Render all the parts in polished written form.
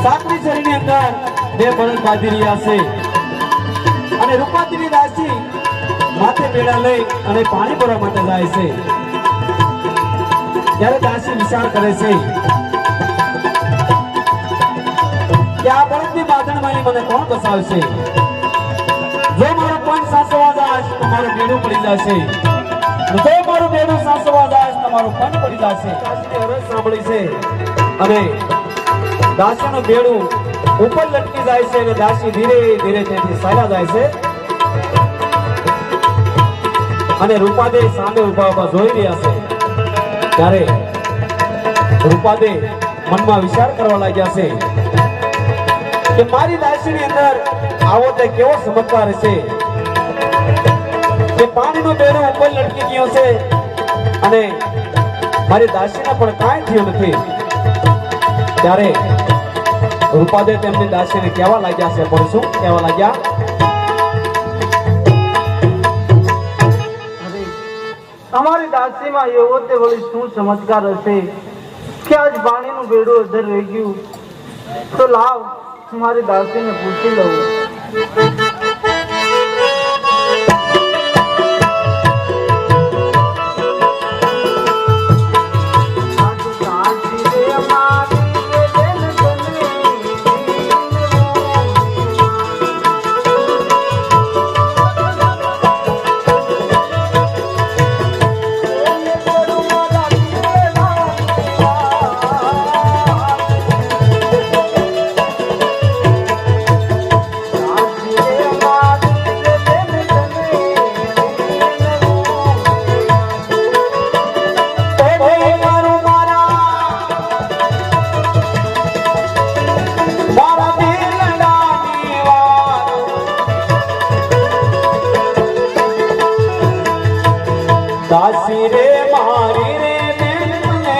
સાતમી શરીરની અંદર બે બળદ બાંધી રહ્યા છે અને રૂપાતીની દાસી માથે બેડા લઈ અને પાણી ભરવા માટે જાય છે। ત્યારે દાસી વિચાર કરે છે કે આ બળદની બાંધણમાં મને કોણ બસાવશે? જો મારો પણ સાસવા જાય તો મારું બેડું પડી જશે, જો મારું બેડું સાસવા જાય તો મારું પણ પડી જશે। દાસીને અરજ સાંભળી છે અને દાસીનું બેડું ઉપર લટકી જાય છે અને દાસી ધીરે ધીરે ત્યાંથી ચાલ્યા જાય છે અને રૂપાદે સામે ઉભા ઉભા જોઈ રહ્યા છે। ત્યારે રૂપાદે મનમાં વિચાર કરવા લાગ્યા છે કે મારી દાસીની અંદર આવો તે કેવો ચમત્કાર છે કે પાણીનું બેડું ઉપર લટકી ગયું છે અને મારી દાસીને પણ કાંઈ થયું નથી। ત્યારે રૂપાદે તેમની દાસીને કહેવા લાગ્યા છે, પણ શું કહેવા લાગ્યા? અમારી દાસીમાં એવો તે વળી શું ચમત્કાર હશે કે આજ પાણીનું બેડું અધર રહી ગયું? તો લાવ મારી દાસીને પૂછી લઉં। दासी रे मारी रे ने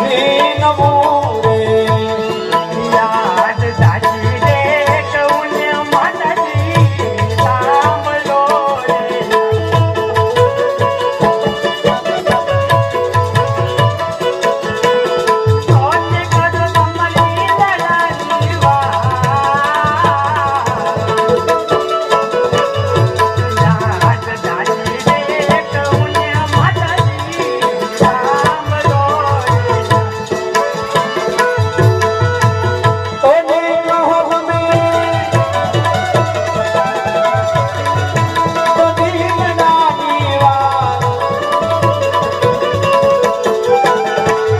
नीनवो रे याद दासी रे कौन माताजी सामलो रे सोने करो तुम्हारी दलाली याद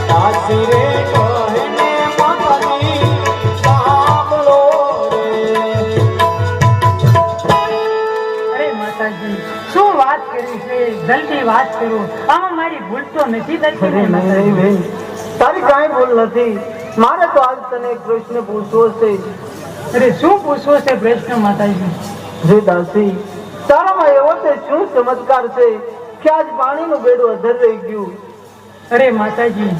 दासी रे कौन શું વાત કરી છે? જલ્દી વાત કરો, આમાં મારી ભૂલ તો નથી થતી ને? નહીં બેન, તારી કાંઈ ભૂલ નથી। મારે તો આજ તને એક પ્રશ્ન પૂછવો છે। અરે શું પૂછવો છે પ્રશ્ન માતાજી? જે દાસી તારામાં એવો તે શું ચમત્કાર છે કે આજ પાણીનું બેડું અધર રહી ગયું? અરે માતાજી,